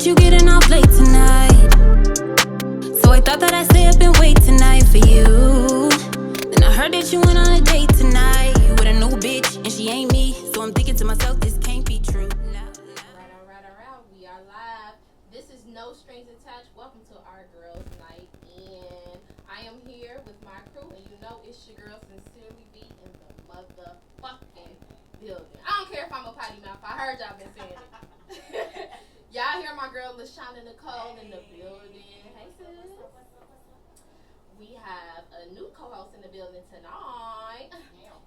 that you getting off late tonight, so I thought that I'd stay up and wait tonight for you. Then I heard that you went on a date tonight with a new bitch, and she ain't me. So I'm thinking to myself, this can't be true. All right. We are live. This is No Strings Attached. Welcome to our girls' night, and I am here with my crew, and you know it's your girl Sincerely B in the motherfucking building. I don't care if I'm a potty mouth. I heard y'all been saying it. Y'all hear my girl LaShawna Nicole in the building. Hey sis. We have a new co-host in the building tonight.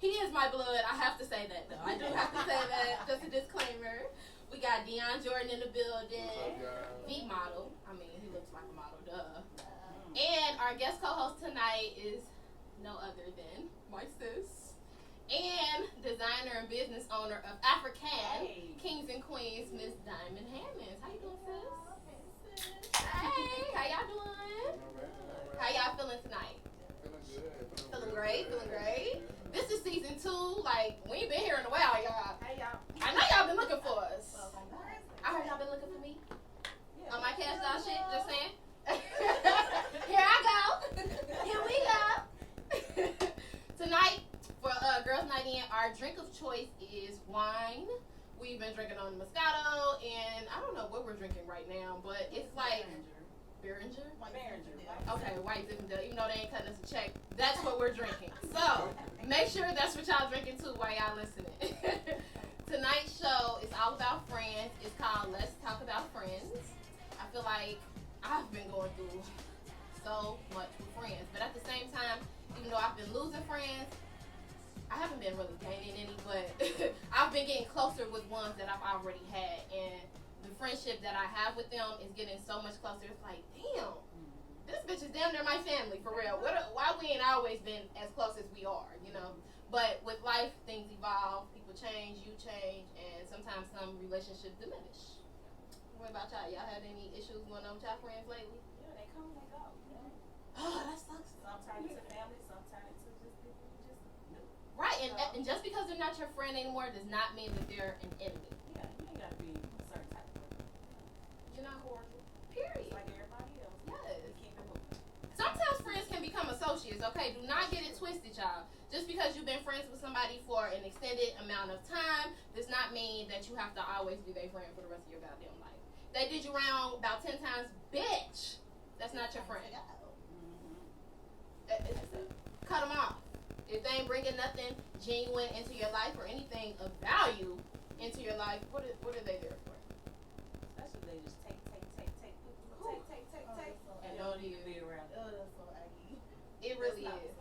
He is my blood. I have to say that though. I do have to say that. Just a disclaimer. We got Deon Jordan in the building. The model. I mean, he looks like a model, duh. And our guest co-host tonight is no other than my sis and designer and business owner of Afrikan Kings and Queens, Miss Diamond Hammonds. How you doing, sis? Hey, how y'all doing? How y'all feeling tonight? Feeling great. This is season 2. Like, we ain't been here in a while, y'all. Hey, y'all. I know y'all been looking for us. I heard y'all been looking for me. On my Kash Doll shit, just saying. Here I go. Here we go. Tonight, for Girls Night In, our drink of choice is wine. We've been drinking on Moscato, and I don't know what we're drinking right now, but it's like Behringer? Okay, White Zinfandel. Even though they ain't cutting us a check, that's what we're drinking. So, make sure that's what y'all drinking too while y'all listening. Tonight's show is all about friends. It's called Let's Talk About Friends. I feel like I've been going through so much with friends, but at the same time, even though I've been losing friends, I haven't been really gaining any, but I've been getting closer with ones that I've already had, and the friendship that I have with them is getting so much closer. It's like, damn, this bitch is damn near my family, for real. Why we ain't always been as close as we are, you know? But with life, things evolve, people change, you change, and sometimes some relationships diminish. What about y'all? Y'all had any issues going on with y'all friends lately? Yeah, they come and they go. Oh, that sucks. Some turn into family, some turn into just people who just knew. Right, and just because they're not your friend anymore does not mean that they're an enemy. Yeah, you ain't got to be a certain type of person. You're not cordial. Period. Just like everybody else. Yes. We keep it moving. Sometimes friends can become associates, okay? Do not get it twisted, y'all. Just because you've been friends with somebody for an extended amount of time does not mean that you have to always be their friend for the rest of your goddamn life. They did you wrong about 10 times, bitch. That's not your friend. Cut them off. If they ain't bringing nothing genuine into your life or anything of value into your life, what are they there for? Especially they just take. And don't even be around. Oh, that's so aggy. It really is.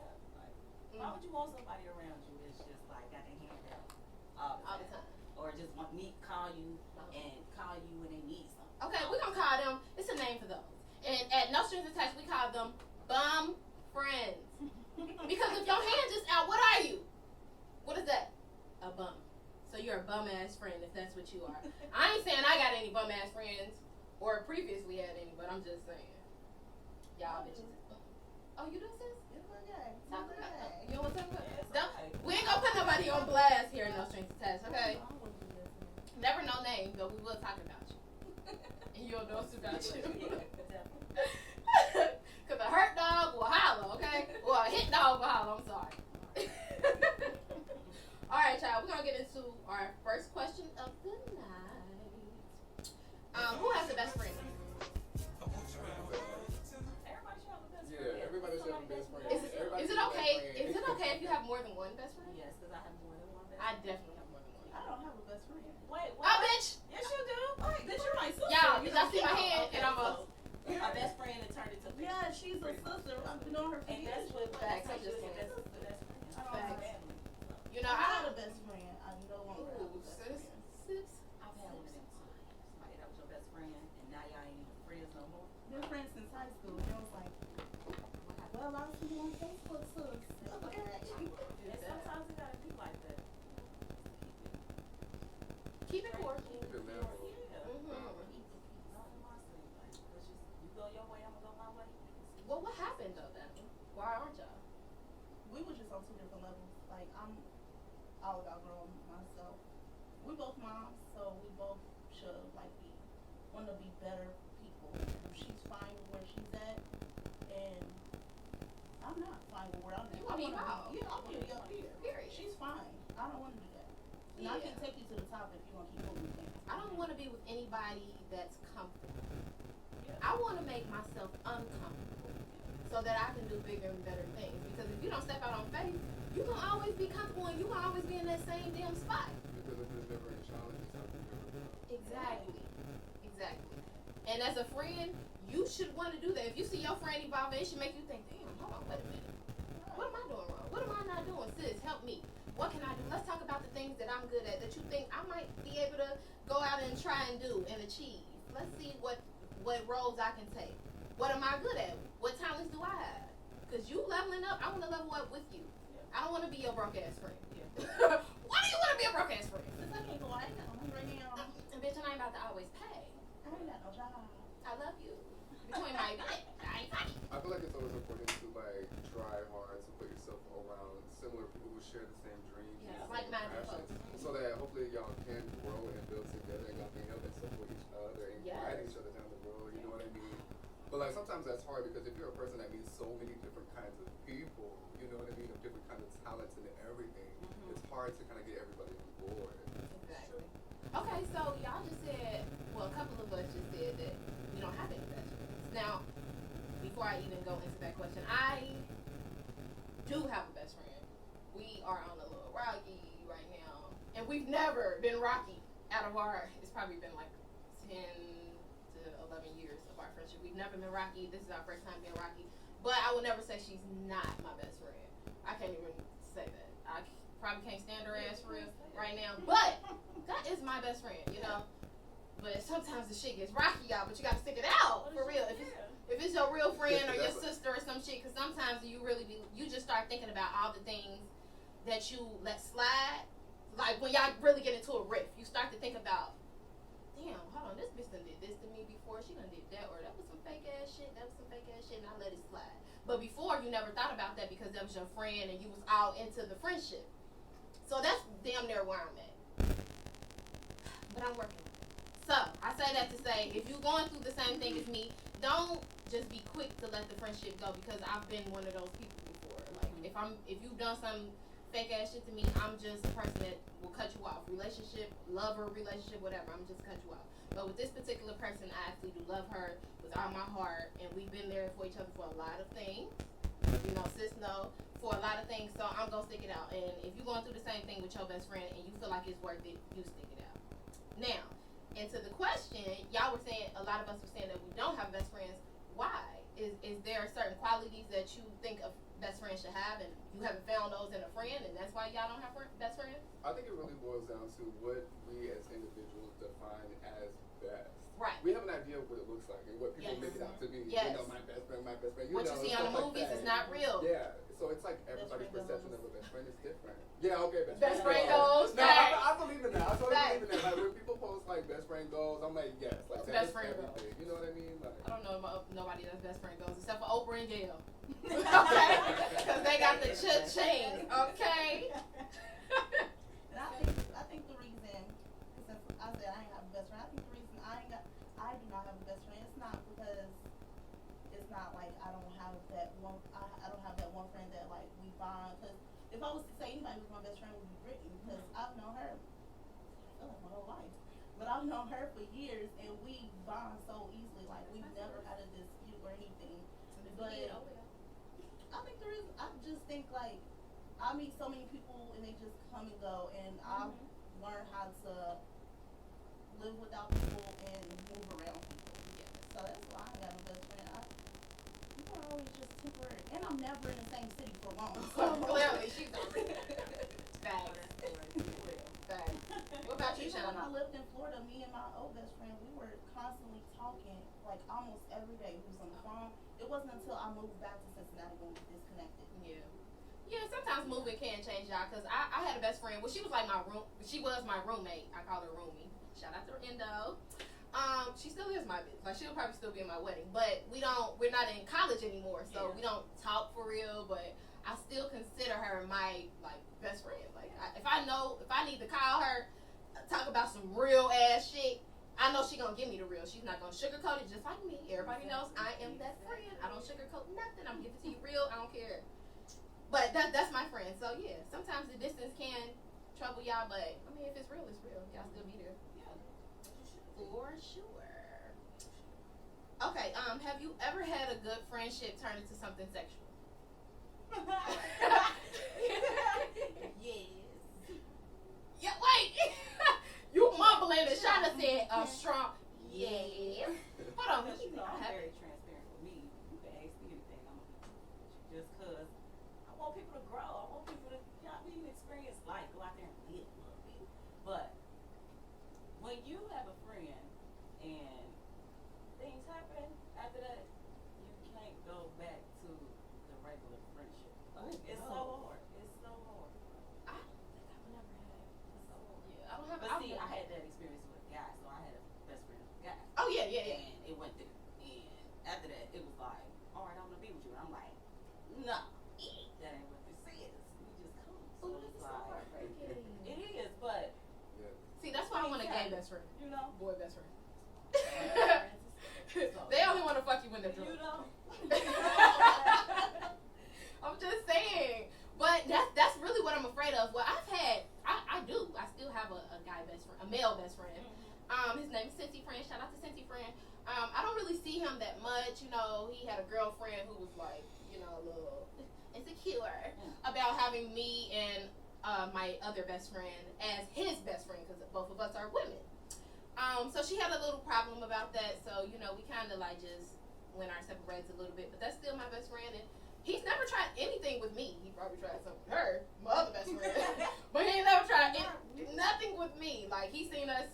Why would you want somebody around you that's just like got their hand out All the time. or just want me call you and call you when they need something? Okay, we're gonna call them, it's a name for those. And at No Strings Attached, we call them bum friends. Because if your hand just out, what are you? What is that? A bum. So you're a bum ass friend if that's what you are. I ain't saying I got any bum ass friends or previously had any, but I'm just saying. Y'all bitches is bum. Oh, you do, sis? Talk about it. You know what I'm talking about? We ain't gonna put nobody on blast here in No Strings Attached, okay? Never no name, but we will talk about you. And you'll know it's about you. Because a hurt dog will holler, okay? Or a hit dog will holler, I'm sorry. Alright, y'all, we're going to get into our first question of the night. Who has the best friend? Everybody should have a best friend. Is it okay if you have more than one best friend? Yes, because I have more than one best I friend. definitely have more than one. I don't have a best friend. Wait, what? Oh, bitch! Yes, you do. Wait, bitch, you're my sister. Y'all, y'all see my hand and I'm a... My best friend that turned into Yeah, she's a sister. I've been on her for and years. that's what Facts, I'm that's just the saying. best friend. I don't Facts. have family. You know, I I had a best friend. I no longer have a best friend. sis. I've had one of them too. Somebody that was your best friend and now y'all ain't even friends no more. Been friends since high school. And I was like, well, I was on Facebook, so okay. And sometimes it gotta be like that. Keep it cordial. Yeah. Mm-hmm. You go your way, I'm gonna go my way. Well, what happened though then? Why aren't y'all? We were just on 2 different levels. Like, I'm all about growing myself. We both moms, so we both should, like, be want to be better people. She's fine with where she's at, and I'm not fine with where I'm at. You want me out? Yeah, I want to be up here. Period. She's fine. I don't want to do that. And I can take you to the top if you want to keep moving things. I don't want to be with anybody that's comfortable. Yeah. I want to make myself uncomfortable so that I can do bigger and better things. Because if you don't step out on faith, you gonna always be comfortable and you gonna always be in that same damn spot. Because if there's never any challenge, it's not gonna never grow. Exactly. Exactly. And as a friend, you should want to do that. If you see your friend evolving, it should make you think, damn, hold on, wait a minute. What am I doing wrong? What am I not doing? Sis, help me. What can I do? Let's talk about the things that I'm good at that you think I might be able to go out and try and do and achieve. Let's see what roles I can take. What am I good at? What talents do I have? Because you leveling up, I want to level up with you. I don't want to be your broke ass friend. Yeah. Why do you want to be a broke ass friend? Since I can't go, I ain't got no money right now. And bitch, I ain't about to always pay. I ain't got no job. I love you. Between my butt, I ain't fucking. I feel like it's always important to like try hard to put yourself around similar people who share the same dreams, Yes, and like-minded passions, folks. so that hopefully y'all can grow and build together and y'all can help and support each other and Yes. guide each other down the road. You know what I mean? But like sometimes that's hard because if you're a person that meets so many different kinds of people, you know what I mean, of different kinds of talents and everything, it's hard to kind of get everybody on board. Exactly. Okay, so y'all just said, well, a couple of us just said that we don't have any best friends. Now, before I even go into that question, I do have a best friend. We are on a little rocky right now, and we've never been rocky out of our. It's probably been like 10 to 11 years of our friendship. We've never been rocky. This is our first time being rocky, but I would never say she's not my best friend. I can't even say that. I probably can't stand her ass for real right now, but that is my best friend, you know. But sometimes the shit gets rocky, y'all. But you gotta stick it out for real. If it's your real friend or your sister or some shit, because sometimes you just start thinking about all the things that you let slide. Like when y'all really get into a rift, you start to think about, damn, hold on, this bitch done did this to me before. She done did that, or that was some fake ass shit. That was some fake ass shit, and I let it slide. But before, you never thought about that because that was your friend and you was all into the friendship. So that's damn near where I'm at. But I'm working on it. So, I say that to say, if you're going through the same thing as me, don't just be quick to let the friendship go because I've been one of those people before. Like, if you've done some fake ass shit to me, I'm just a person that will cut you off. Relationship, lover, relationship, whatever, I'm just cut you off. But with this particular person, I actually do love her with all my heart, and we've been there for each other for a lot of things. You know, sis know, for a lot of things, so I'm gonna stick it out. And if you're going through the same thing with your best friend and you feel like it's worth it, you stick it out. Now, and to the question, y'all were saying, a lot of us were saying that we don't have best friends. Why? Is there certain qualities that you think a best friend should have and you haven't found those in a friend and that's why y'all don't have best friends? I think it really boils down to what we as individuals define as best. Right. We have an idea of what it looks like and what people Yes. make it out to be. Yes. You know, my best friend, my best friend. What you see on the stuff like movies that. is not real. Yeah. So it's like everybody's friend perception goes. of a best friend is different. Yeah, okay, Best friend goes. No, I believe in that. I totally Facts. believe in that. Like when people post like best friend goes, I'm like, yes, like Best that's friend goes. everything. You know what I mean? Like, I don't know nobody that's best friend goes except for Oprah and Gail. Okay? Because they got the cha-ching. Okay? And I think the reason, since I said I ain't have a best friend, I think the reason I do not have a best friend, it's not because it's not like I don't have that one, I don't have that one friend that like we bond. Because if I was to say anybody was my best friend, it would be Brittany, because I've known her, I feel like my whole life. But I've known her for years, and we bond so easily. Like we've never had a dispute or anything. But I think there is. I just think like I meet so many people and they just come and go, and I've learned how to live without people and move around people. So that's why I got a best friend. People are always just temporary, and I'm never in the same city for long. So Clearly, she's Facts. Facts. What about you, even when I Shannon? lived in Florida, me and my old best friend, we were constantly talking, like almost every day. We was on the phone. It wasn't until I moved back to Cincinnati when we disconnected. Yeah. Yeah, sometimes moving can change y'all, because I had a best friend. Well, she was like my she was my roommate. I call her roomie. Shout out to Endo. She still is my bitch. Like, she'll probably still be in my wedding. But we're not in college anymore, so we don't talk for real, but I still consider her my, like, best friend. Like, if I need to call her, talk about some real ass shit, I know she gonna give me the real. She's not gonna sugarcoat it, just like me. Everybody knows I am that friend. I don't sugarcoat nothing. I'm gonna give it to you real. I don't care. But that's my friend. So yeah, sometimes the distance can trouble y'all, but I mean, if it's real, it's real. Y'all still be there. Yeah. For sure. Okay. Have you ever had a good friendship turn into something sexual? Yes. Yeah. Wait. You mumbling and Shauna said a strong yes. Hold on. Because you know I'm very transparent with me. You can ask me anything. I'm just cause I want people to grow. I want people to experience life. Go out there and live a little bit. But when you have a friend and things happen after that, you can't go back to the regular friendship. It's so hard. It's so hard. I don't think I've never had. It's so hard. Yeah, I don't have. But see, I had that experience with a guy, so I had a best friend with a guy. Oh yeah. And it went there. And after that, it was like, all right, I'm gonna be with you. And I'm like, no, that ain't what this is. We just come. So Ooh, it's this is so like, heartbreaking. it is, but Yeah. See, that's why I want a gay best friend. you know, Boy best friend. They only want to fuck you when they're drunk. you know, I'm just saying. But that's really what I'm afraid of. Well, I still have a guy best friend, a male best friend. His name is Cincy Friend. Shout out to Cincy Friend. I don't really see him that much. You know, he had a girlfriend who was like, you know, a little insecure about having me and my other best friend as his best friend because both of us are women. So she had a little problem about that. So, you know, we kind of like just went our separate ways a little bit. But that's still my best friend. And he's never tried anything with me. He probably tried something with her, my other best friend. But he ain't never tried nothing with me. Like, he's seen us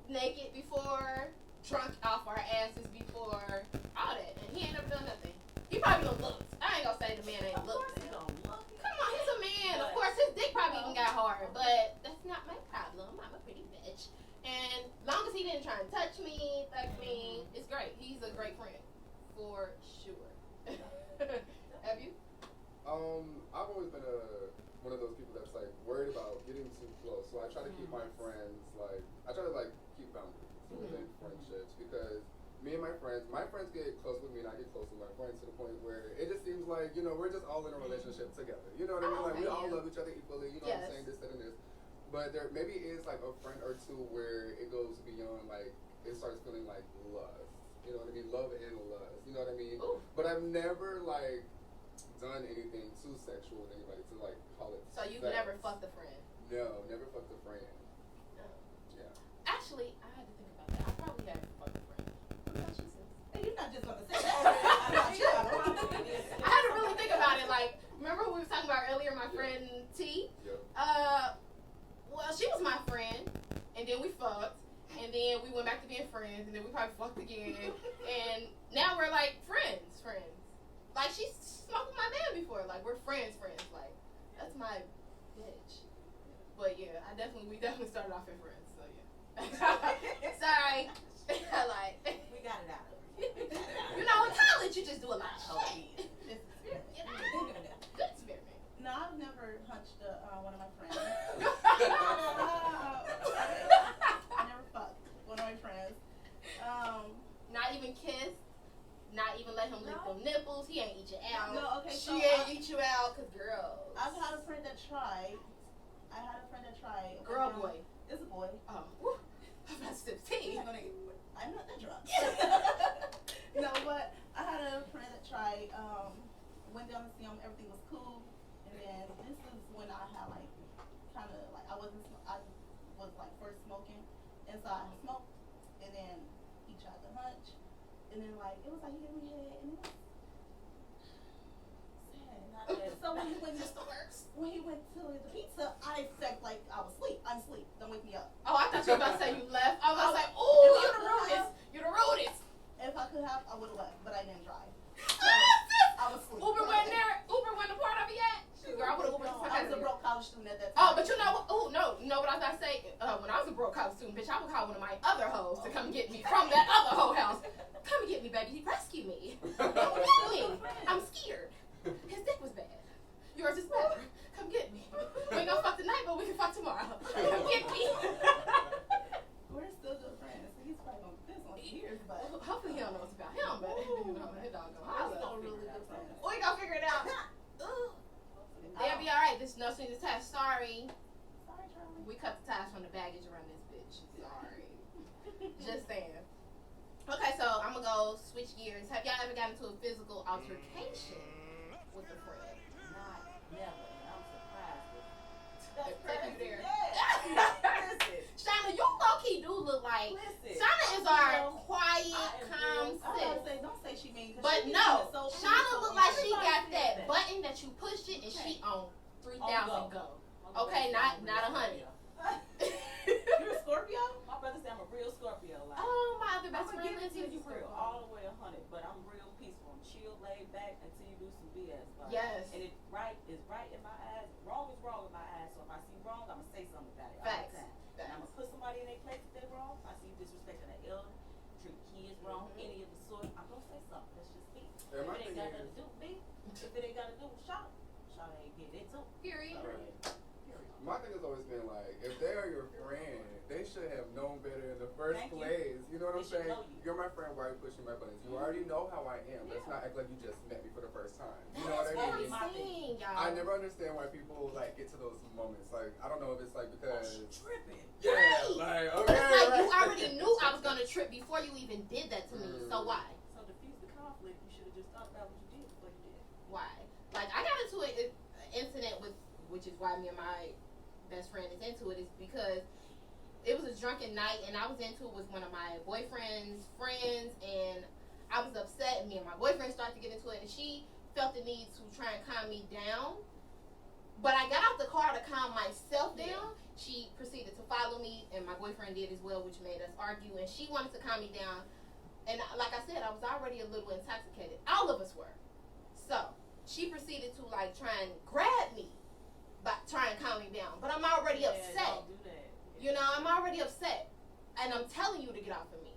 naked before, drunk off our asses before, all that. And he ain't never done nothing. He probably don't look. I ain't gonna say the man ain't looked. Come on, he's a man. Of course, his dick probably even got hard. But that's not my problem. I'm a pretty bitch. And long as he didn't try and touch me, fuck me, it's great. He's a great friend. For sure. Have you? I've always been one of those people that's like worried about getting too close. So I try to keep my friends I try to keep boundaries within friendships because me and my friends get close with me and I get close with my friends to the point where it just seems like, you know, we're just all in a relationship together. You know what I mean? Like we all love each other equally, you know what I'm saying, this, that, and this. But there maybe is like a friend or two where it goes beyond it starts feeling like lust. You know what I mean? Love and lust. You know what I mean? Ooh. But I've never done anything too sexual with anybody to call it. So you've sex. never fucked a friend? No, never fucked a friend. No. Yeah. Actually, I had to think about that. I probably haven't fucked a friend. What about you, sis? Hey, you're not just gonna say that. I had to really think about it. Like, remember we were talking about earlier, my friend T? Yep. Well, she was my friend, and then we fucked, and then we went back to being friends, and then we probably fucked again, and now we're like friends. Like, she smoked with my man before. Like, we're friends. Like, that's my bitch. But yeah, we definitely started off as friends. So yeah. Sorry. I lied. we got it out of it. You know, in college, you just do a lot of shit. You know? Good experiment. No, I've never hunched one of my friends. I never fucked one of my friends. Not even kiss. Not even let him lick them nipples. He ain't eat you out. No, okay, She ain't eat you out, cause girls. I've had a friend that tried. Girl, boy. It's a boy. Oh, whew. I'm about to sip tea. I'm not that drunk. No, but I had a friend that tried. Went down to see him. Everything was cool. And then this is when I had I was first smoking, and so I smoked, and then he tried to hunch, and then it was like he gave me head, and it was sad. So when he went to the pizza, I felt like I was asleep. I'm asleep. Don't wake me up. Oh, I thought you were about to say you left. I was like, ooh, you the rudest. You the rudest. If I could have, I would have left, but I didn't drive. I was asleep. Uber wasn't there. Uber wasn't a part of it yet. Girl, I would have Ubered the fuck I out was of a here. broke college student at that Oh, time. but you know what? Oh, no. You know what I was about to say? When I was a broke college student, bitch, I would call one of my other hoes to come get me from that other hoe house. Come and get me, baby. Rescue me. Come get me. I'm scared. His dick was bad. Yours is better. Come get me. We ain't gonna fuck tonight, but we can fuck tomorrow. Come get me. We're still good friends. gonna figure it out. They'll be alright. This no strings attached. Sorry. Sorry, Charlie. We cut the ties from the baggage around this bitch. Sorry. Just saying. Okay, so I'm gonna go switch gears. Have y'all ever gotten into a physical altercation with a friend? Not never. And I'm surprised. Take you there. Listen. Shauna, you low-key do look like Listen. Shauna is our quiet, calm sis. Don't say she mean. But no, Shauna look like she got that button that you push it and she on 3,000 go. Okay, not 100. You're a Scorpio? My brother said I'm a real Scorpio. Like, Oh, my other best I'm friend gonna give it to Lindsay you is real, Scorpio. all the way 100. But I'm real peaceful. I'm chill, laid back until you do some BS. Like, Yes. And it right is right in my eyes. Wrong is wrong in my eyes. So if I see wrong, I'm gonna say something about it all Facts. the time. And I'm gonna put somebody in their place if they're wrong. If I see disrespecting an elder, treat kids wrong, any of the sort, I'm gonna say something. That's just me. And If my it ain't thing got is- nothing to do with me, if it ain't got to do with Shaw ain't get it too. Period. Right. My thing has always been like, if they are your friend, they should have known better in the first Thank you. place. You know what They I'm should saying? know you. You're my friend. Why are you pushing my buttons? You already know how I am. Let's not act like you just met me for the first time. You know what That's I what mean? I'm saying, y'all. I never understand why people like get to those moments. Like, I don't know if it's like because Tripping. yeah, Right. like But okay, it's like you right. already knew I was gonna trip before you even did that to me. So why? So diffuse the conflict. You should have just thought about what you did before you did. Why? Like I got into an incident with, which is why me and my best friend is into it, is because it was a drunken night and I was into it with one of my boyfriend's friends and I was upset and me and my boyfriend started to get into it and she felt the need to try and calm me down. But I got out the car to calm myself down. She proceeded to follow me and my boyfriend did as well, which made us argue, and she wanted to calm me down. And like I said, I was already a little intoxicated. All of us were. So she proceeded to like try and grab me, by try and calm me down. But I'm already upset. Don't do that. You know, I'm already upset. And I'm telling you to get off of me.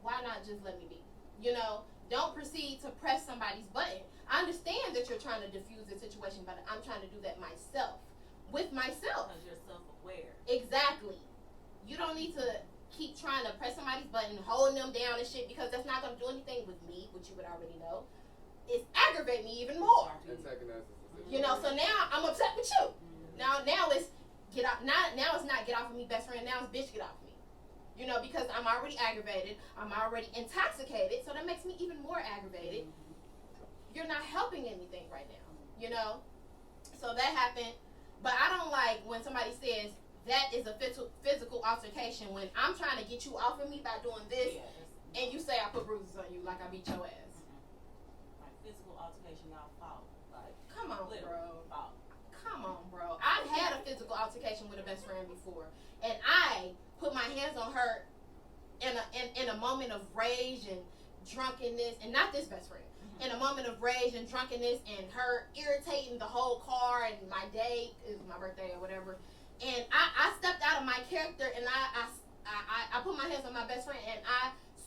Why not just let me be? You know, don't proceed to press somebody's button. I understand that you're trying to diffuse the situation, but I'm trying to do that myself. With myself. Because you're self-aware. Exactly. You don't need to keep trying to press somebody's button, holding them down and shit, because that's not going to do anything with me, which you would already know. It's aggravate me even more. Antagonizes the situation. You know, so now I'm upset with you. Now it's get off. Now it's not get off of me, best friend. Now it's bitch, get off of me. You know, because I'm already aggravated. I'm already intoxicated, so that makes me even more aggravated. You're not helping anything right now. You know, so that happened. But I don't like when somebody says that is a physical altercation when I'm trying to get you off of me by doing this, and you say I put bruises on you like I beat your ass. Like physical altercation, y'all fought. Like, Come on, literally bro. fought. Come on, bro. I've had a physical altercation with a best friend before, and I put my hands on her in a moment of rage and drunkenness, and not this best friend. In a moment of rage and drunkenness, and her irritating the whole car and my day, it was my birthday or whatever, and I stepped out of my character, and I put my hands on my best friend, and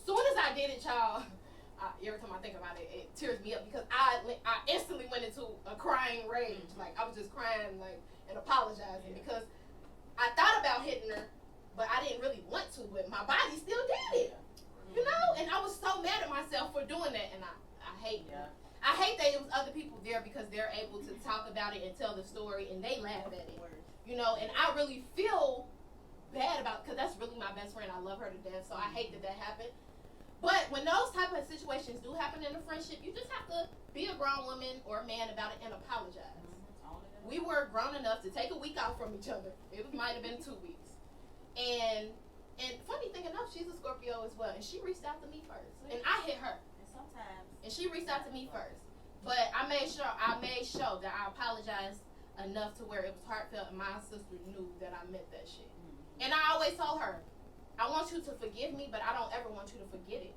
soon as I did it, y'all. Every time I think about it, it tears me up because I instantly went into a crying rage. Like I was just crying, like, and apologizing because I thought about hitting her, but I didn't really want to. But my body still did it, you know. And I was so mad at myself for doing that, and I hate it. I hate that it was other people there because they're able to talk about it and tell the story, and they laugh at it, you know. And I really feel bad about because that's really my best friend. I love her to death, so I hate that happened. But when those type of situations do happen in a friendship, you just have to be a grown woman or a man about it and apologize. We were grown enough to take a week off from each other. It might have been 2 weeks. And funny thing enough, she's a Scorpio as well. And she reached out to me first. And I hit her. And she reached out to me first. But I made sure that I apologized enough to where it was heartfelt and my sister knew that I meant that shit. And I always told her, I want you to forgive me, but I don't ever want you to forget it.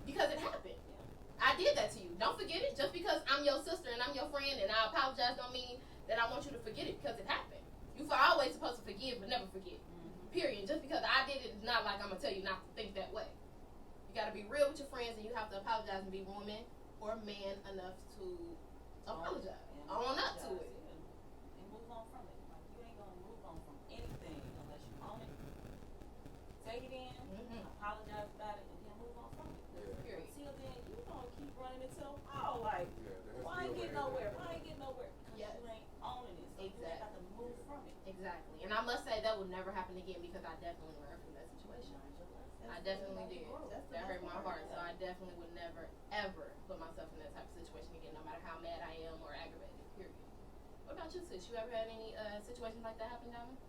Because it happened. I did that to you. Don't forget it. Just because I'm your sister and I'm your friend and I apologize don't mean that I want you to forget it because it happened. You're always supposed to forgive but never forget. Period. Just because I did it is not like I'm going to tell you not to think that way. You got to be real with your friends and you have to apologize and be woman or man enough to apologize. Own up to it. And move on from it. Like, you ain't going to move on from anything unless you own it. Take it in, apologize about it, and then move on from it. Period. Until then, you gonna keep running into a wall. Like, why You Exactly. got to move from it. Exactly. And I must say that would never happen again because I definitely learned from that situation. I definitely did. That hurt my heart. So I definitely would never, ever put myself in that type of situation again, no matter how mad I am or aggravated. Period. What about you, sis? You ever had any situations like that happen, Diamond?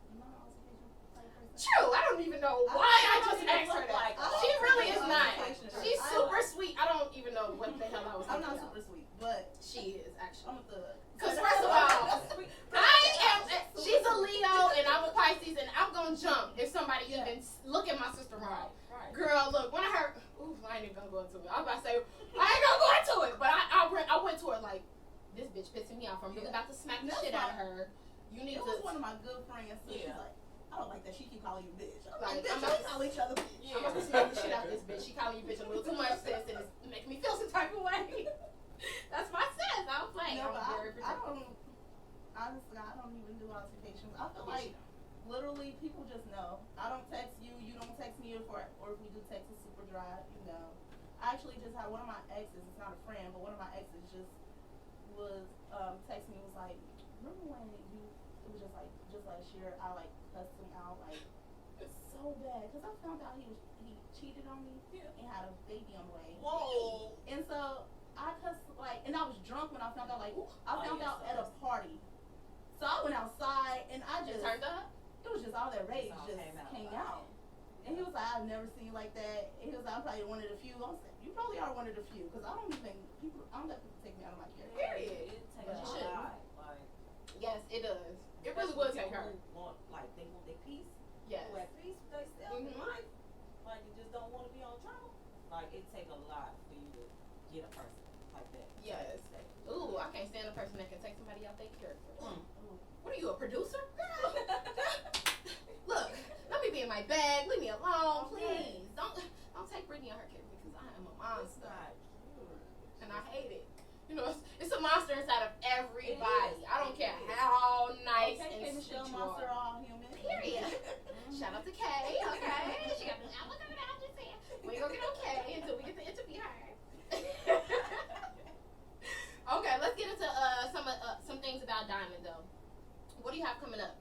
True. I don't even know why I just asked her that. She really is not. She's super sweet. I don't even know what the hell I was I'm thinking not about. super sweet, but She is actually. I'm a thug. Because first of all, I am. She's a Leo and I'm a Pisces, and I'm gonna jump if somebody even look at my sister wrong. Right. Girl, look, when I heard, ooh, I ain't even gonna go into it. I was about to say, I ain't gonna go into it, but I went to her like, this bitch pissing me off. I'm really about to smack the shit out of her. You need It to. was one of my good friends. So she's Yeah. like, I don't like that. She keep calling you bitch. I'm Like, like, bitch, I'm we about- call each other bitch. I'm about to smack the shit out of this bitch. She calling you bitch a little too much, sis, and it's making me feel some type of way. That's my sis. I was like, No, I'm but very I protective. don't. Honestly, I don't even do altercations. I feel Yes, like you don't. literally people just know. I don't text you. You don't text me, or if we do text, it's super dry. You know. I actually just had one of my exes. It's not a friend, but one of my exes just was texting me. Was like, remember when you? It was just last year. I like cussed him out like so bad because I found out he cheated on me and had a baby on the way. Whoa. And so I cussed like, and I was drunk when I found out. Like, I found out at a party. So I went outside and I Just just turned up? it was just all that rage all just came out. And he was like, I've never seen you like that. And he was like, I'm probably one of the few. I was like, you probably are one of the few because I don't let people take me out of my character. Period. It takes But you a shouldn't. lot. Like, Yes, it does. It really would take her. They want their peace. Yes. Who at peace with themselves in Mhm. life. Like, you just don't want to be on trauma. Like, it take a lot for you to get a person like that. Yes. Ooh, I can't stand a person that can take somebody out their character. Mm. What are you, a producer? Girl. Look, let me be in my bag. Leave me alone, please. Don't take Brittany on her character because I am a It's monster not cute. and I hate it. You know, it's a monster inside of everybody. I don't care how nice Okay, and sweet Michelle you Monster, are. all human. Period. Shout out to Kay, okay? She got the apple coming out, just saying. We ain't gonna get on Kay until we get to interview her. Okay, let's get into some things about Diamond though. What do you have coming up?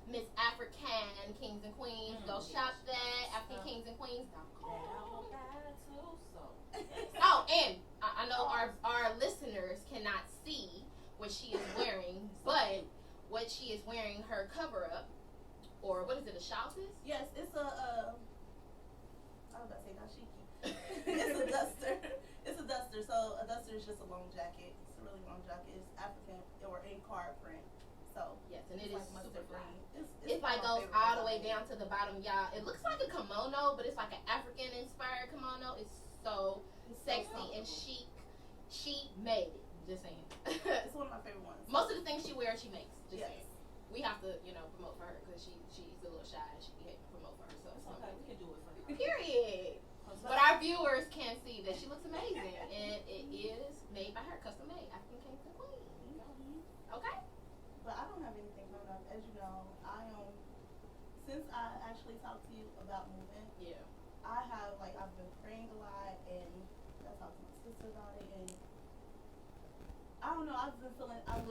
Miss Afrikan Kings and Queens. Go shop that. AfrikanKingsandQueens.com. Oh, and I know our listeners cannot see what she is wearing, but what she is wearing, her cover up, or what is it, a chauffeur? Yes, it's a. I was about to say dashiki. It's a duster. It's a duster. So a duster is just a long jacket. It's a really long jacket. It's African or in card print. So Yes, and it it's is like super mustard fly. green. It like my goes favorite all the way design. down to the bottom, y'all. It looks like a kimono, but it's like an African inspired kimono. It's so It's so sexy and comfortable. chic. She made it. Just saying. It's one of my favorite ones. Most of the things she wears, she makes. Just Yes. saying. We have to, promote for her because she's a little shy and she be hating to promote for herself. It's So. okay, we can do it for her. Period. But our viewers can see that she looks amazing, and it is made by her, custom made, African Kings and Queens. Okay. But I don't have anything coming up. As you know, since I actually talked to you about moving, Yeah. I've been praying a lot, and I talked to my sister about it, and I don't know, I've been feeling, I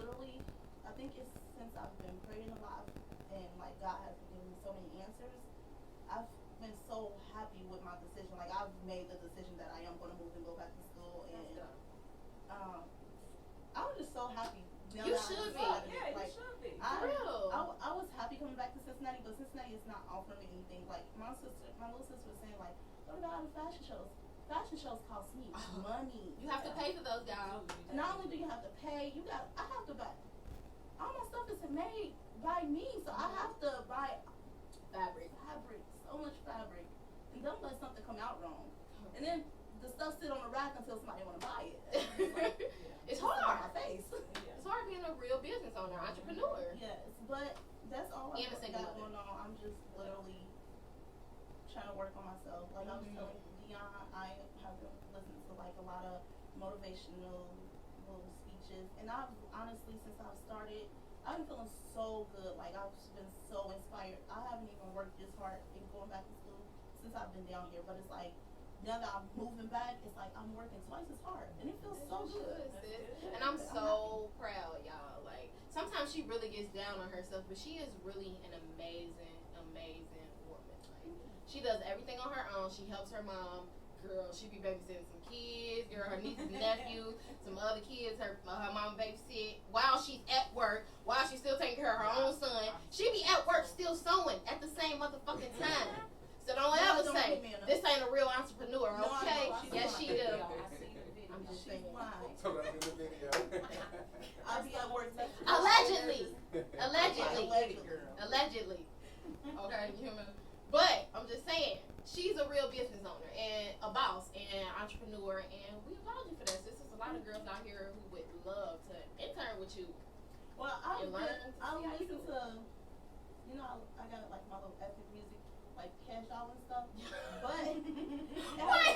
think it's since I've been praying a lot, and like God has been giving me so many answers, I've been so happy with my decision. Like, I've made the decision that I am going to move and go back to school, and I'm just so happy. Now You that I should be. decided, Yeah, you like, should be. For real. I was happy coming back to Cincinnati, but Cincinnati is not offering me anything. Like, my little sister was saying, like, what about the fashion shows? Fashion shows cost me money. You have to pay for those, y'all. Not only do you have to pay, I have to buy. All my stuff is made by me, so I have to buy Fabric. so much fabric, and don't let something come out wrong. And then the stuff sit on the rack until somebody want to buy it. It's Just on hard. my face. It's hard being a real business owner, entrepreneur. Yes, but that's all And a I've single got mother. going on. I'm just literally trying to work on myself. Like I was telling Deon, I have been listening to like a lot of motivational little speeches, and I've honestly, since I've started, I've been feeling so good. Like I've been so inspired. I haven't even worked this hard in going back to school since I've been down here, but it's like now that I'm moving back, it's like I'm working twice as hard, and it feels so good. And I'm so proud, y'all. Like, sometimes she really gets down on herself, but she is really an amazing, amazing woman. Like, she does everything on her own. She helps her mom. Girl, she be babysitting some kids. Girl, her nieces and nephews, some other kids. Her mom babysit while she's at work. While she's still taking care of her own son. She be at work still sewing at the same motherfucking time. So don't ever say this ain't a real entrepreneur, okay? Yes, she do. I'm just saying. So that's in the video. I'll be at work. Allegedly. Okay, you hear me? But I'm just saying, she's a real business owner and a boss and entrepreneur, and we applaud you for that. Sis, there's a lot of girls out here who would love to intern with you. Well, I'll listen to, you know, I got like my little epic music, like Kash Doll and stuff. But what?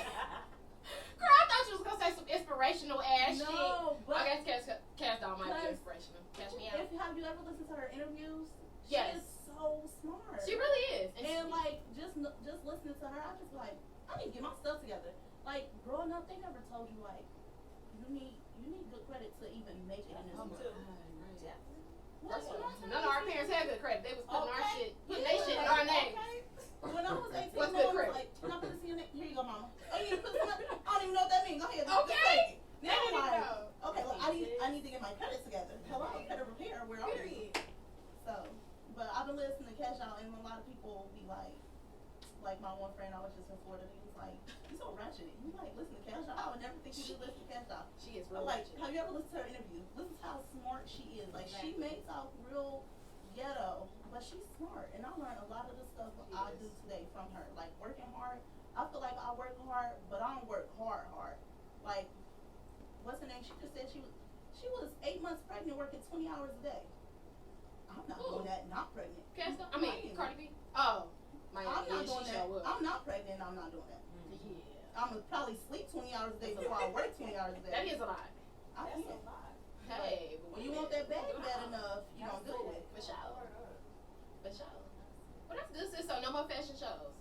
Girl, I thought you was gonna say some inspirational ass shit. No, but I guess Kash Doll might be inspirational. Catch me out. Have you ever listened to her interviews? Yes. She is so smart. She really is. And like just listening to her, I just be like, I need to get my stuff together. Like growing up, they never told you like you need good credit to even make it in this world. First of all, none of our parents had good credit. They was putting our shit, putting their shit in our names. When I was 18, What's Mom good was credit? like, can I put this in your name? Here you go, Mama. Oh, you put this in my I don't even know what that means. Go ahead. Okay. Now I'm like, okay, look, I need to get my credit together. Hello, credit repair, where are you? So, but I've been listening to Kash Doll, and a lot of people be like my one friend, I was just in Florida, he was like, you so ratchet. You like listen to Kash Doll? I would never think you would listen to Kash Doll. She is But real like, ratchet. have you ever listened to her interview? Listen to how smart she is. Like, she makes out real ghetto, but she's smart, and I learned a lot of the stuff I do today from her. Like working hard, I feel like I work hard, but I don't work hard. Like, what's her name? She just said she was 8 months pregnant, working 20 hours a day. I'm not doing that. Not pregnant. I mean, Cardi B. Oh, my I'm not doing that. Sure I'm not pregnant. I'm not doing that. Yeah. I'm gonna probably sleep 20 hours a day before I work 20 hours a day. That is a lot. I can't. Hey, but When you want that bag bad enough, you don't do it. For sure. Well, that's good, sis. So no more fashion shows.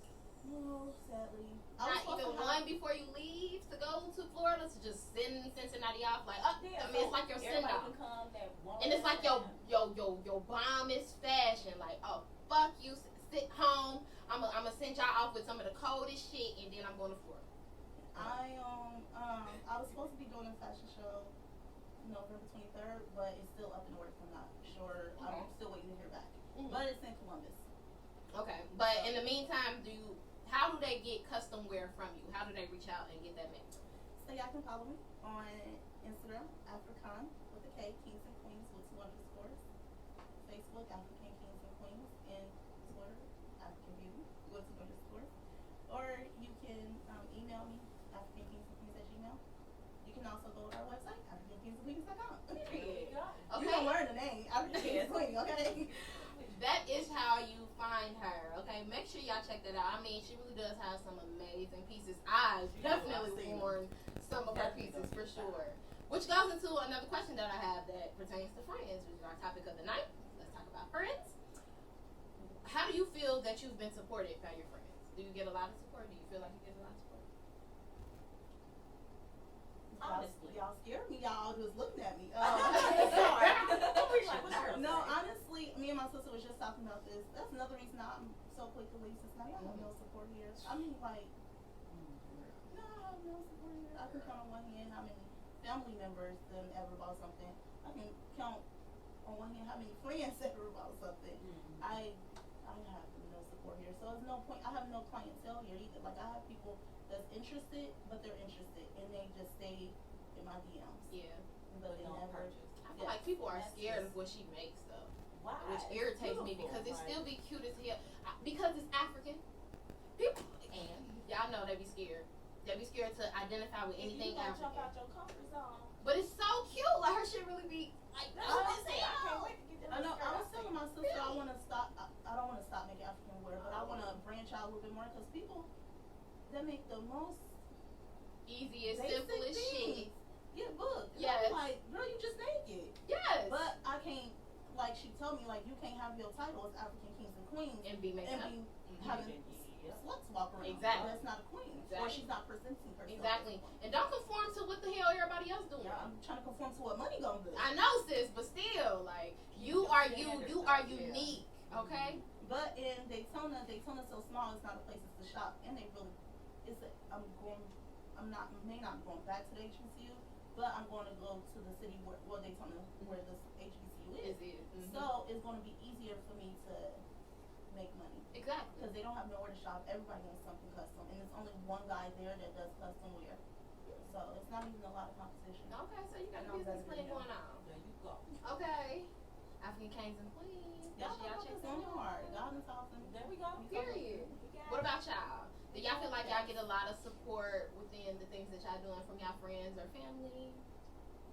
No, sadly. Not even one before you leave to go to Florida to just send Cincinnati off like, I mean, it's like your send off. And it's like your bombest fashion. Like, oh, fuck you, sit home. I'm gonna send y'all off with some of the coldest shit, and then I'm going to Florida. I was supposed to be doing a fashion show November 23rd, but it's still up in the works. I'm not sure. Okay. I'm still waiting to hear back. Mm-hmm. But it's in Columbus. Okay, but in the meantime, how do they get custom wear from you? How do they reach out and get that made? So y'all can follow me on Instagram, Afrikan with a K, Kings and Queens with 2 underscores. Facebook, Afrikan Kings and Queens, and Twitter, African Beauty with 2 underscores. Or you can email me, AfrikanKingsandQueens@gmail. You can also go to our website, AfrikanKingsandQueens.com. Okay. You don't learn the name, African Kings and Queens, okay? That is how you find her, okay? Make sure y'all check that out. I mean, she really does have some amazing pieces. I've definitely worn some of her pieces for sure. Which goes into another question that I have that pertains to friends, which is our topic of the night. Let's talk about friends. How do you feel that you've been supported by your friends? Do you get a lot of support? Do you feel like you get a lot of support? Honestly, y'all scared me. Y'all just looking at me. No, honestly, me and my sister was just talking about this. That's another reason I'm so quick to leave Cincinnati. I have no support here. I mean, like, no, I have no support here. I can count on one hand how many family members them ever bought something. I can count on one hand how many friends ever bought something. I have no support here. So there's no point. I have no clientele here either. Like, I have people that's interested, but they're interested, and they just stay in my DMs. Yeah. But they never purchase. I feel like people are scared of what she makes, though. Why? Which irritates me because it still be cute as hell. Because it's African. People, and y'all know they be scared. They be scared to identify with anything African. Jump out your comfort zone. But it's so cute. Like, her shit really be like, I can't wait to get that. I know. I was telling my sister I want to stop. I don't want to stop making African wear, but I want to branch out a little bit more because people that make the most easiest, basic simplest shit. Get booked. Yes. I'm like, girl, you just naked. Yes. But I can't. Like she told me, like you can't have your title as African Kings and Queens and be making up. Having sluts walk around. Exactly. That's not a queen. Exactly. Or she's not presenting herself. Exactly. And don't conform to what the hell everybody else doing. Yeah, I'm trying to conform to what money gonna do. I know, sis, but still, like, you are you. You are unique. Okay. But in Daytona's so small. It's not a place to shop, and they really. May not going back to the HBCU, but I'm going to go to the city where Daytona, where this HBCU is. So it's going to be easier for me to make money. Exactly. Because they don't have nowhere to shop. Everybody wants something custom, and there's only one guy there that does custom wear. So it's not even a lot of competition. Okay, so you got a business plan going on. There you go. Okay. African Kings and Queens. Y'all check that hard. God is awesome. There we go. Period. What about y'all? Do y'all feel like y'all get a lot of support within the things that y'all doing from y'all friends or family?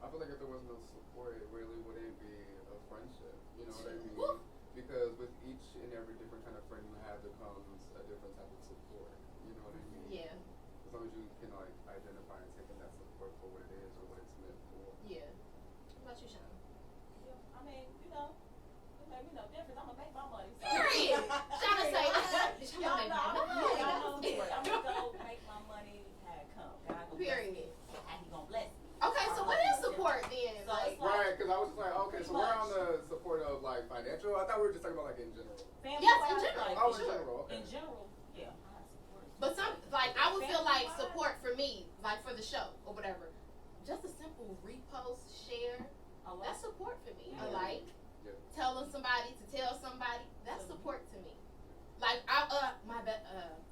I feel like if there was no support, it really wouldn't be a friendship. You know what I mean? Woo. Because with each and every different kind of friend you have, there comes a different type of support. You know what I mean? Yeah. As long as you can like identify and take in that support for what it is or what it's meant for. Yeah. What about you, Sean? Yeah, I mean, you know, it made me no difference. I'm gonna make my money. So. Period. Sean say, Y'all know, no. I'm gonna go make my money how it come. God gonna Period. bless me. How he gonna bless me. Okay, so what is support then? So Like, it's like, Right, because I was just like, okay, so we're on the support of like financial. I thought we were just talking about like in general. family Yes, in wise, general. like, Oh, for in sure. general, okay. in general, yeah, I have support. but some, like, I would feel like support for me, like for the show or whatever, just a simple repost, share, that's support for me. Yeah. Like, Yeah. telling somebody to tell somebody, that's support to me. Like,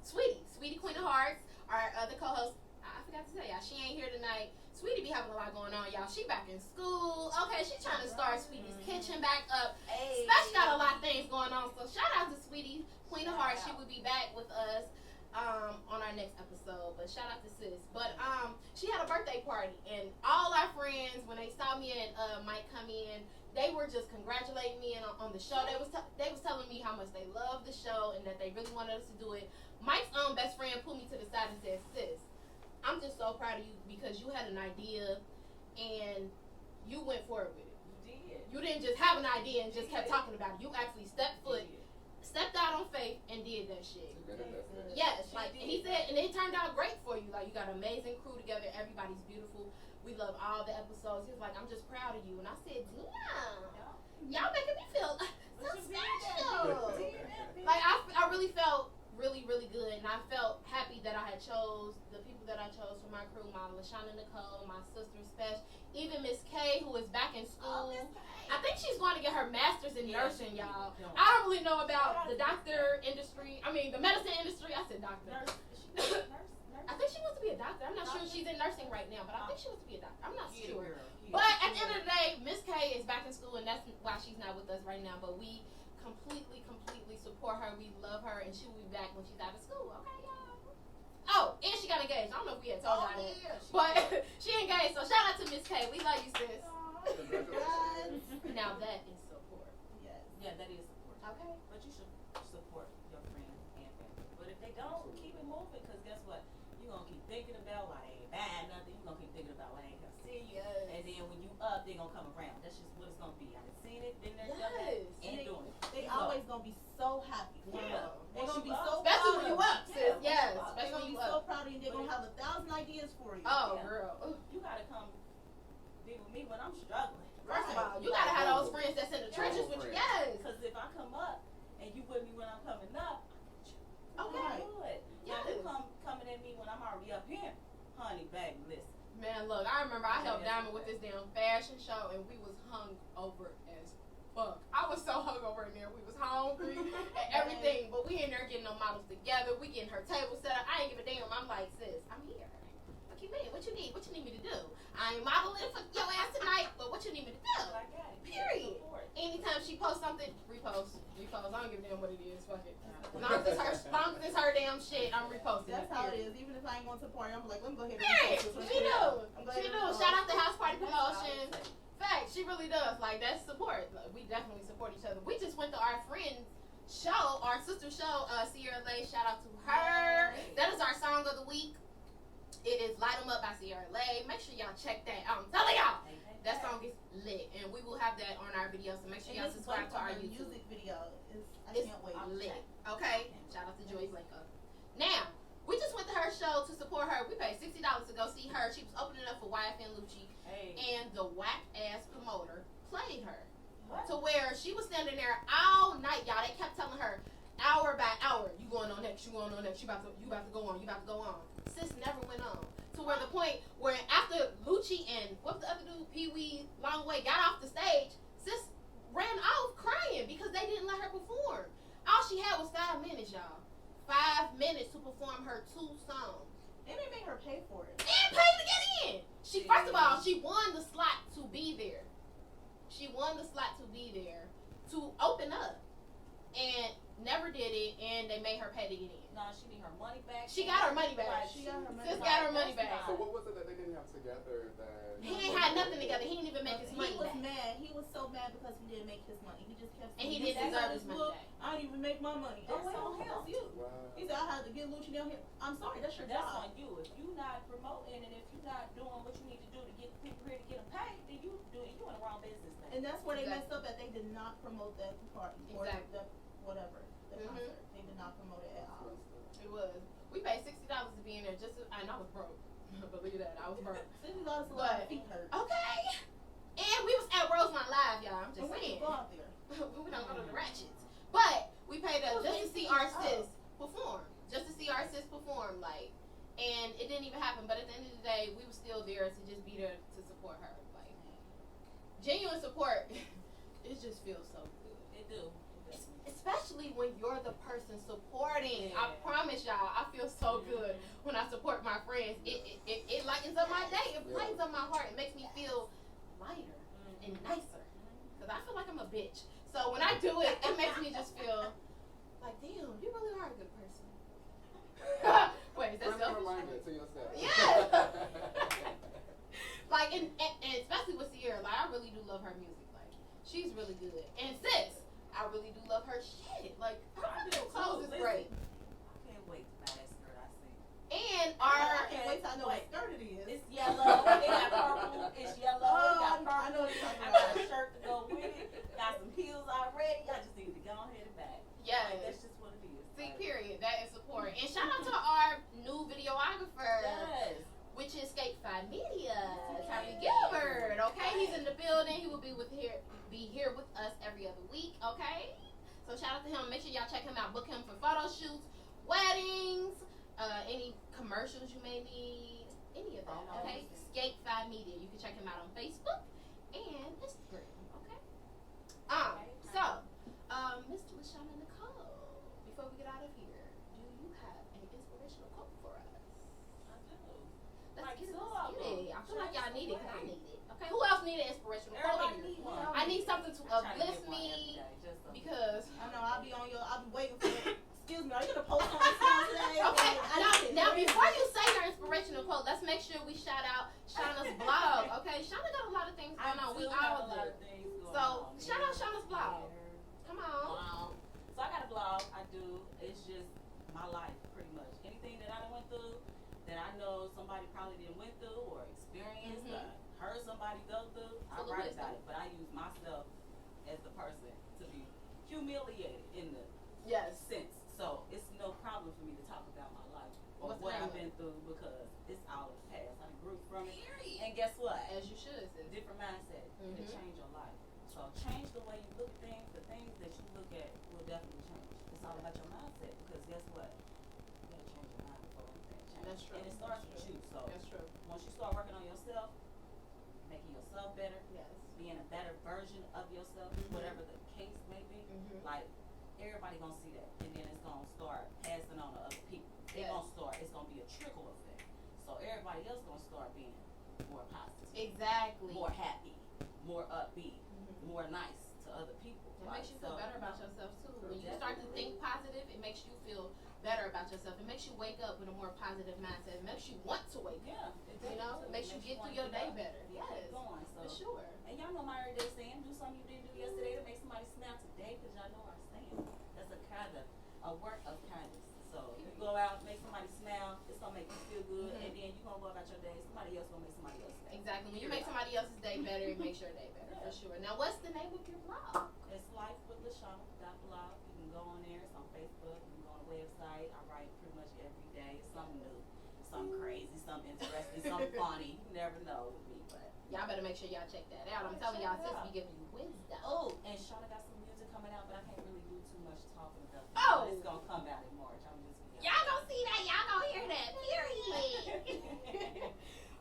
Sweetie Queen of Hearts, our other co-host, I forgot to tell y'all, she ain't here tonight. Sweetie be having a lot going on, y'all. She back in school. Okay, she trying to start Sweetie's Kitchen back up. Hey. Special got a lot of things going on. So shout out to Sweetie Queen of Hearts. She will be back with us on our next episode. But shout out to sis. But she had a birthday party, and all our friends, when they saw me and Mike come in, they were just congratulating me on the show. They was telling me how much they loved the show and that they really wanted us to do it. Mike's best friend pulled me to the side and said, sis, I'm just so proud of you because you had an idea and you went forward with it. You did. You didn't just have an idea and just kept talking about it. You actually stepped out on faith and did that shit. Yes, like, and he said, and it turned out great for you. Like, you got an amazing crew together. Everybody's beautiful. We love all the episodes. He was like, I'm just proud of you. And I said, damn, y'all making me feel so special. Like, I really felt really, really good. And I felt happy that I had chose the people that I chose for my crew, my LaShawna Nicole, my sister Special, even Miss K, who is back in school. I think she's going to get her master's in nursing, y'all. I don't really know about the doctor industry. I mean, the medicine industry. I said doctor. I think she wants to be a doctor. I'm not sure if she's in nursing right now, but I think she wants to be a doctor. I'm not sure. But at the end of the day, Miss K is back in school, and that's why she's not with us right now. But we completely support her. We love her, and she will be back when she's out of school. Okay, y'all. Oh, and she got engaged. I don't know if we had told y'all that. But she engaged, so shout out to Miss K. We love you, sis. Now that is support. Yes. Yeah, that is support. Okay. But you should support your friends and family. But if they don't, keep it moving, because guess what? You're going to keep thinking about why they ain't buying nothing. You're going to keep thinking about why they ain't going to see you. Yes. And then when you up, they're going to come around. That's just what it's going to be. I've seen it, been there, done Yes. that, and doing it. They So, always gonna be so happy. Yeah. They're gonna be so Especially proud when you of up, sis. Yes. They're Especially gonna when be you so up. proud of you. They're gonna have 1,000 ideas for you. Oh, Yeah. girl. You got to come be with me when I'm struggling. First of all, you gotta have those friends that's in the trenches with you. Yes. Because if I come up and you with me when I'm coming up, Okay. good. Yes. Now you coming at me when I'm already up here, honey, baby, listen. Man, look, I remember I helped Diamond with this damn fashion show, and we was hung over as fuck. I was so hungover in there. We was hungry and everything, but we in there getting no models together. We getting her table set up. I ain't give a damn. I'm like, sis, I'm here. What you mean? What you need? What you need me to do? I ain't modeling for your ass tonight, but what you need me to do? But I got it. Period. Anytime she posts something, repost. I don't give a damn what it is. Fuck it. As long as it's her damn shit, I'm reposting. That's how it is. Even if I ain't going to the party, I'm like, let me go ahead and Period. repost this. She do. I'm glad She you do. know. Shout out to House Party Promotions. Fact, she really does. Like, that's support. Like, we definitely support each other. We just went to our friend's show, our sister show, Cieara, Leigh. Shout out to her. That is our song of the week. It is Light 'Em Up by Cieara, Leigh. Make sure y'all check that out. I'm telling y'all, that song is lit. And we will have that on our video, so make sure y'all subscribe to our YouTube. Music video. I It's can't wait. lit. Okay? Shout out to Joy Blake. Now, we just went to her show to support her. We paid $60 to go see her. She was opening up for YFN Lucci. Hey. And the whack ass promoter played her. What? To where she was standing there all night, y'all. They kept telling her hour by hour, you going on next, you going on next, you about to go on, you about to go on. Sis never went on. To where the point where after Lucci and what the other dude, Pee Wee Longway, got off the stage, sis ran off crying because they didn't let her perform. All she had was 5 minutes, y'all. 5 minutes to perform her 2 songs. And they made her pay for it. And pay to get in. She first of all, she won the slot to be there. She won the slot to be there to open up, and never did it. And they made her pay to get in. No, she need her money back. She got her money back. She got her money Sis back. got her money back. So what was it that they didn't have together that... He ain't had nothing together. He didn't even make his money He was back. mad. He was so mad because he didn't make his money. He just kept And he saying, didn't "You deserve said his money look, back. I didn't even make my money." That's Oh, well, on him. that's you. Wow. He said, "I had to get Lucci down here." I'm sorry, that's your That's job. on you. If you not promoting and if you not doing what you need to do to get people here to get them paid, then you in the wrong business. Man. And that's where they Exactly. messed up at. They did not promote that party or Exactly. the whatever the Mhm. concert. They did not promote it at all. It was. We paid $60 to be in there just to, and I was broke. Believe that. I was broke. $60 a lot. But- Feet hurt. Okay. And we was at Rosemont Live, y'all. I'm just And we saying. didn't go out there. We don't go to the ratchets. But we paid us just to see our sis perform. Just to see our sis perform, like, and it didn't even happen. But at the end of the day, we were still there to just be there to support her. Like, genuine support, it just feels so good. It do. Especially when you're the person supporting. I Yeah. promise y'all, I feel so good when I support my friends. It lightens up my day. It lightens up my heart. It makes me feel lighter and nicer. Because I feel like I'm a bitch. So when I do it, it makes me just feel like, damn, you really are a good person. Wait, is that Friendly selfish? reminder to yourself. Yeah. Like, and especially with Cieara, like, I really do love her music. Like, she's really good. And sis, I really do love her shit. Like, her clothes is great. I can't wait to buy that skirt I see. And I can't wait till I know what skirt it is. It's yellow. It got purple. It's yellow. Oh, It got purple. I know what you're talking I got a about. shirt to go with it. Got some heels already. I just need to go ahead and buy it. yes. Like, that's just what it is. See, Like, period. That is support. And shout out to our new videographer, Yes. which is Skate 5 Media, Tommy Gilbert. Okay, he's in the building. He will be here with us every other week. Okay, so shout out to him. Make sure y'all check him out. Book him for photo shoots, weddings, any commercials you may need, any of that. Okay, Skate 5 Media. You can check him out on Facebook and Instagram. Okay. So, Mr. Lashana Nicole, before we get out of here, do you have an inspirational quote for us? I do. Let's Like get it. two Let's of get it. them. I feel like y'all need it because I Right. need it. Okay, who else need an inspirational quote? Everybody in here? need one. I need something to I try to uplift get one every me day, just so- because. I know. I'll be waiting for it. Excuse me. Are you gonna post on this today? Okay, I need it. now before you say your inspirational quote, let's make sure we shout out Shauna's blog. Okay, Shauna got a lot of things going on. We do have all a lot do. of things going So, on. shout out Shauna's blog. Come on. Wow. So I got a blog. I do. It's just my life, pretty much. Anything that I done went through, that I know somebody probably didn't went through or experienced, or heard somebody go through. I Full of write wisdom. about it, but I use myself as the person to be humiliated in the Yes. sense. So it's no problem for me to talk about my life or What's the what name I've of been through because it's all in the past. I grew from it. Period. And guess what? As you should, sis. Different mindset can Mhm. change your life. So change the way you look at things. The things that you look at will definitely change. It's all about your mindset because guess what? You gotta change your mind before anything changes. That's true. And it starts That's with true. you. So That's true. once you start working on yourself, making yourself better, Yes. being a better version of yourself, Mhm. whatever the case may be, Mhm. like everybody gonna see that, and then it's gonna start passing on to other people. They Yes. gonna start. It's gonna be a trickle effect. So everybody else gonna start being more positive, Exactly. more happy, more upbeat, Mhm. more nice to other people. It Like, makes you feel so, better about you know, yourself too. When you start to think positive, it makes you feel better about yourself. It makes you wake up with a more positive mindset. It makes you want to wake up. Yeah, You know, it makes you get through your day better. Yeah, Yes, going. So, for sure. and y'all know my everyday saying, do something you didn't do yesterday to make somebody smile today, because y'all know our saying. That's a work of kindness. So if you go out, make somebody smile, it's gonna make you feel good, Mhm. and then you gonna go about your day. Somebody else gonna make somebody else day. Exactly. When you make somebody else's day better, it makes your day better for sure. Now, what's the name of your blog? It's Life with LaShauna.blog. You can go on there. It's on Facebook. You can go on the website. I write pretty much every day. Something new, something crazy, something interesting, something funny. You never know with me, but Y'all better make sure y'all check that out. I'm telling y'all, sis be giving you wisdom. Oh, and Shauna got some music coming out, but I can't really do too much talking about it. Oh. It's gonna come out in March. I'm just Y'all gonna see that. Y'all gonna hear that. Period.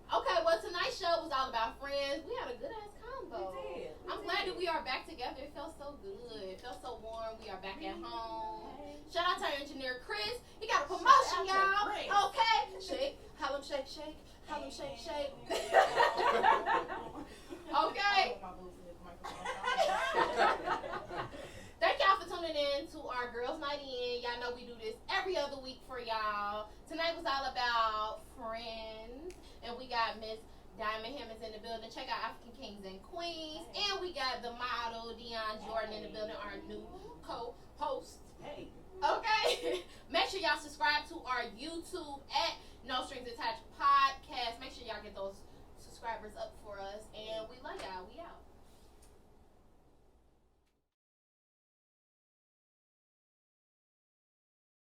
Okay, well, tonight's show was all about friends. We had a good ass combo. We did. I'm glad that we are back together. It felt so good. It felt so warm. We are back at home. Shout out to our engineer Chris. He got a promotion, Shout out to y'all. Chris. Okay, shake, holla, shake, shake, holla, shake, shake. Okay. My boobs hit the microphone. Thank y'all for tuning in to our Girls Night In. Y'all know we do this every other week for y'all. Tonight was all about friends. And we got Miss Diamond Hammonds in the building. Check out Afrikan Kings and Queens. And we got the model, Deon Jordan, in the building, our new co-host. Hey. Okay? Make sure y'all subscribe to our YouTube at No Strings Attached Podcast. Make sure y'all get those subscribers up for us. And we love y'all. We out.